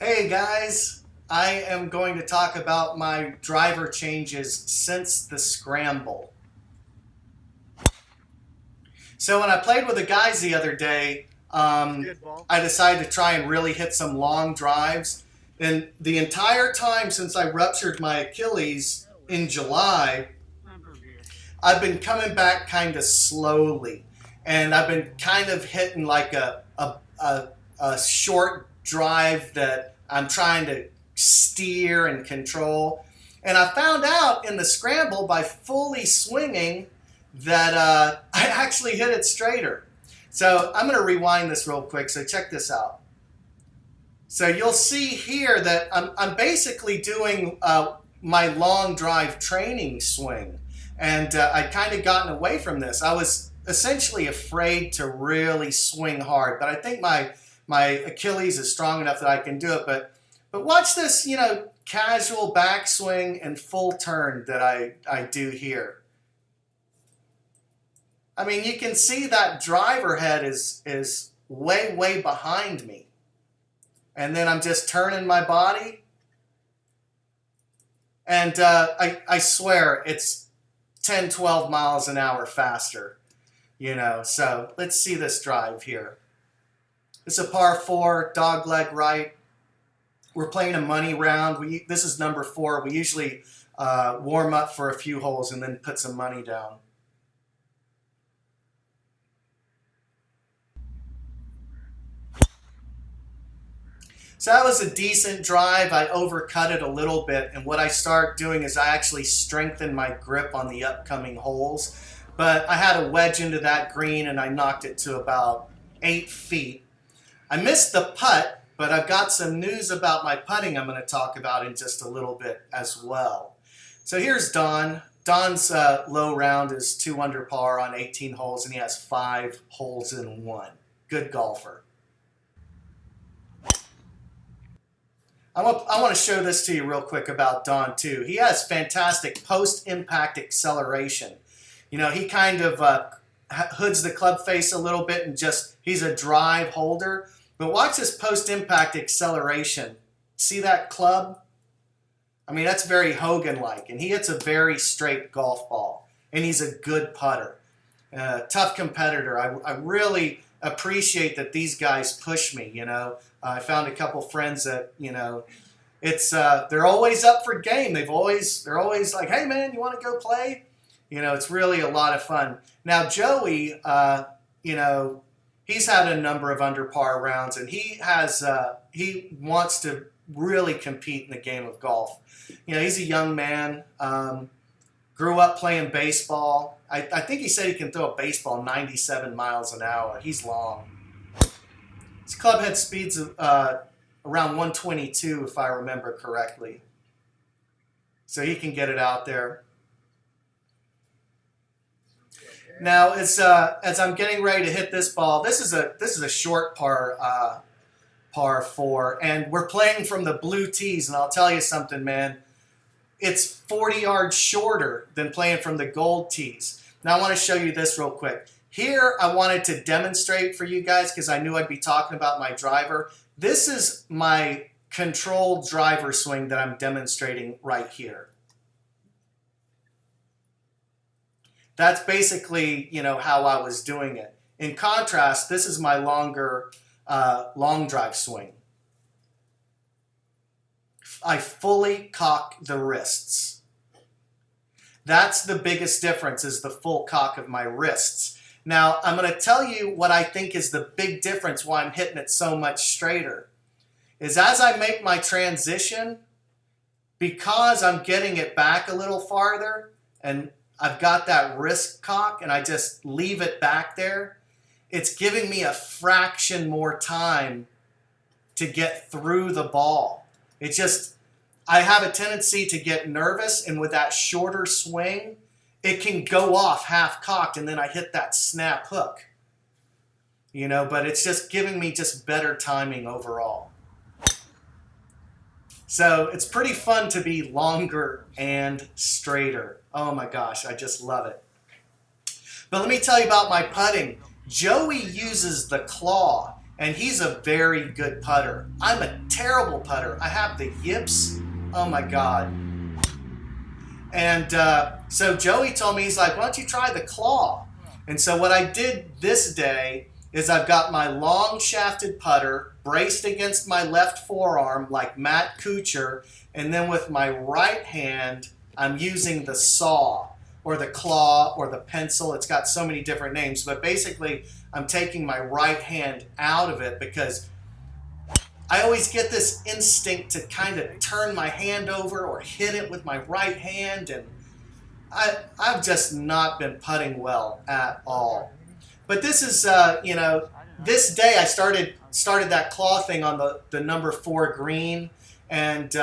Hey guys, I am going to talk about my driver changes since the scramble. So when I played with the guys the other day, I decided to try and really hit some long drives. And the entire time since I ruptured my Achilles in July, I've been coming back kind of slowly. And I've been kind of hitting like a short drive that I'm trying to steer and control. And I found out in the scramble by fully swinging that I actually hit it straighter. So I'm going to rewind this real quick. So check this out. So you'll see here that I'm basically doing my long drive training swing. And I'd kind of gotten away from this. I was essentially afraid to really swing hard. But I think my Achilles is strong enough that I can do it. But watch this, casual backswing and full turn that I do here. I mean, you can see that driver head is way, way behind me. And then I'm just turning my body. And I swear it's 10, 12 miles an hour faster, So let's see this drive here. It's a par 4, dog leg right. We're playing a money round. This is number 4. We usually warm up for a few holes and then put some money down. So that was a decent drive. I overcut it a little bit, and what I start doing is I actually strengthen my grip on the upcoming holes. But I had a wedge into that green, and I knocked it to about 8 feet. I missed the putt, but I've got some news about my putting I'm going to talk about in just a little bit as well. So here's Don. Don's low round is 2 under par on 18 holes, and he has 5 holes in 1. Good golfer. I want to show this to you real quick about Don too. He has fantastic post-impact acceleration. He kind of hoods the club face a little bit and he's a drive holder. But watch this post-impact acceleration. See that club? I mean, that's very Hogan-like. And he hits a very straight golf ball. And he's a good putter. Tough competitor. I really appreciate that these guys push me, I found a couple friends that, it's they're always up for game. They're always like, hey man, you want to go play? It's really a lot of fun. Now Joey, he's had a number of under par rounds, and he wants to really compete in the game of golf. He's a young man, grew up playing baseball. I think he said he can throw a baseball 97 miles an hour. He's long. His club head speed's around 122, if I remember correctly. So he can get it out there. Now, as I'm getting ready to hit this ball, this is a short par 4, and we're playing from the blue tees. And I'll tell you something, man. It's 40 yards shorter than playing from the gold tees. Now I want to show you this real quick. Here I wanted to demonstrate for you guys because I knew I'd be talking about my driver. This is my controlled driver swing that I'm demonstrating right here. That's basically, how I was doing it. In contrast, this is my longer long drive swing. I fully cock the wrists. That's the biggest difference, is the full cock of my wrists. Now, I'm going to tell you what I think is the big difference why I'm hitting it so much straighter. Is as I make my transition, because I'm getting it back a little farther, and I've got that wrist cock, and I just leave it back there, it's giving me a fraction more time to get through the ball. I have a tendency to get nervous, and with that shorter swing, it can go off half cocked, and then I hit that snap hook. But it's just giving me just better timing overall. So it's pretty fun to be longer and straighter. Oh my gosh, I just love it. But let me tell you about my putting. Joey uses the claw, and he's a very good putter. I'm a terrible putter. I have the yips. Oh my God. And so Joey told me, he's like, why don't you try the claw? And so what I did this day is I've got my long shafted putter braced against my left forearm like Matt Kuchar, and then with my right hand, I'm using the saw or the claw or the pencil. It's got so many different names, but basically I'm taking my right hand out of it because I always get this instinct to kind of turn my hand over or hit it with my right hand, and I've just not been putting well at all. But this is, you know, this day I started that claw thing on the number 4 green, and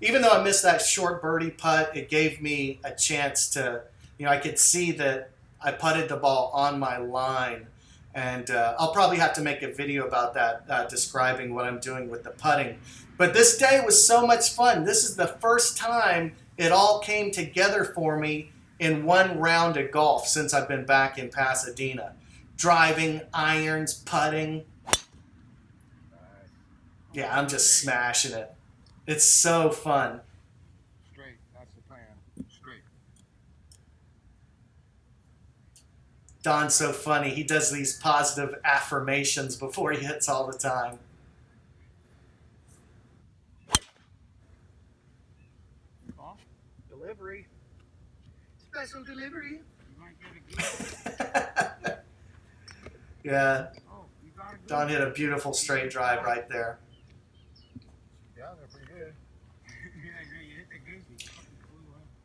even though I missed that short birdie putt, it gave me a chance to, you know, I could see that I putted the ball on my line. And I'll probably have to make a video about that, describing what I'm doing with the putting. But this day was so much fun. This is the first time it all came together for me in one round of golf since I've been back in Pasadena. Driving, irons, putting. Yeah, I'm just smashing it. It's so fun. Straight, that's the plan. Straight. Don's so funny. He does these positive affirmations before he hits all the time. Delivery. Special delivery. You might get a gift. Yeah. Don hit a beautiful straight drive right there. Yeah, they're pretty good.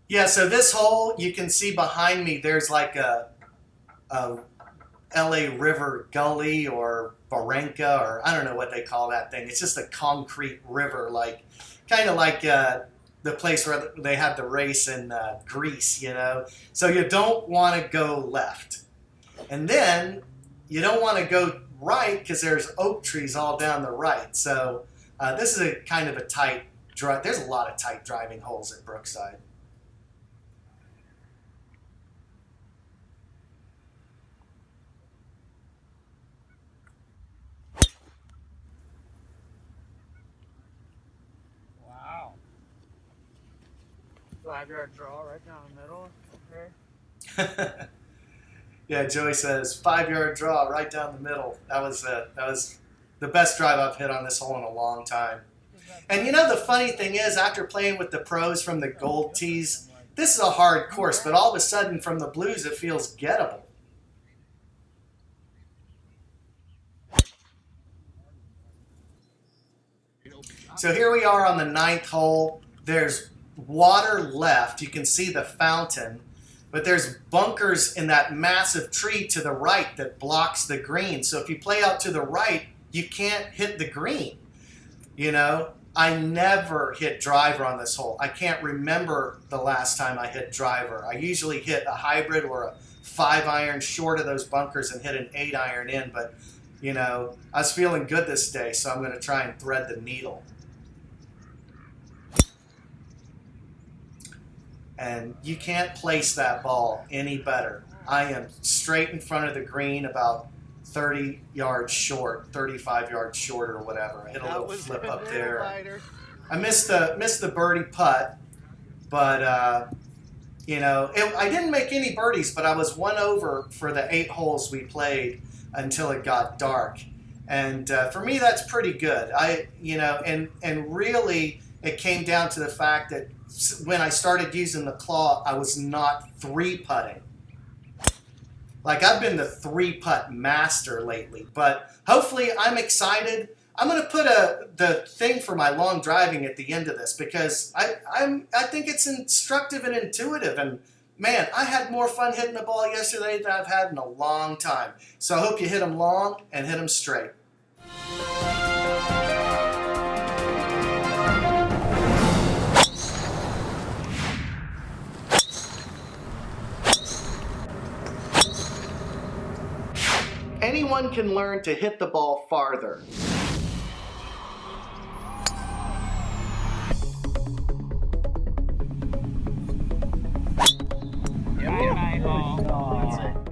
Yeah, so this hole, you can see behind me, there's like a LA River gully or barranca, or I don't know what they call that thing. It's just a concrete river, like kind of like the place where they had the race in Greece, you know. So you don't want to go left. And then you don't want to go right because there's oak trees all down the right. So this is a kind of a tight drive. There's a lot of tight driving holes at Brookside. Wow. 5-yard draw right down the middle. Okay. Yeah, Joey says 5-yard draw right down the middle. That was the best drive I've hit on this hole in a long time. And you know, the funny thing is, after playing with the pros from the gold tees, this is a hard course, but all of a sudden from the blues it feels gettable. So here we are on the 9th hole. There's water left. You can see the fountain. But there's bunkers in that massive tree to the right that blocks the green. So if you play out to the right, you can't hit the green. You know, I never hit driver on this hole. I can't remember the last time I hit driver. I usually hit a hybrid or a 5-iron short of those bunkers and hit an 8-iron in. But, you know, I was feeling good this day, so I'm going to try and thread the needle. And you can't place that ball any better. I am straight in front of the green, about 30 yards short, 35 yards short or whatever. I hit a little flip up there. I missed the birdie putt, but you know, I didn't make any birdies, but I was 1 over for the 8 holes we played until it got dark. And for me, that's pretty good. You know, and really, it came down to the fact that when I started using the claw, I was not 3-putting. Like, I've been the 3-putt master lately, but hopefully I'm excited. I'm going to put the thing for my long driving at the end of this because I think it's instructive and intuitive. And man, I had more fun hitting the ball yesterday than I've had in a long time. So I hope you hit them long and hit them straight. Anyone can learn to hit the ball farther.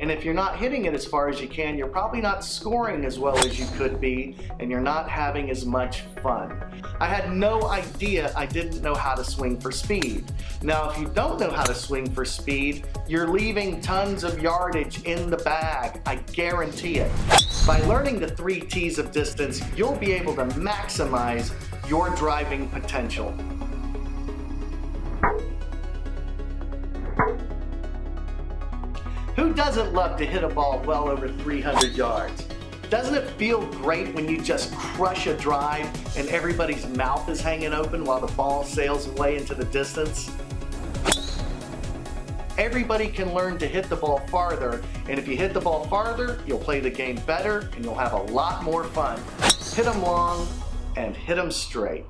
And if you're not hitting it as far as you can, you're probably not scoring as well as you could be, and you're not having as much fun. I had no idea I didn't know how to swing for speed. Now, if you don't know how to swing for speed, you're leaving tons of yardage in the bag, I guarantee it. By learning the 3 T's of distance, you'll be able to maximize your driving potential. Who doesn't love to hit a ball well over 300 yards? Doesn't it feel great when you just crush a drive and everybody's mouth is hanging open while the ball sails away into the distance? Everybody can learn to hit the ball farther, and if you hit the ball farther, you'll play the game better and you'll have a lot more fun. Hit them long and hit them straight.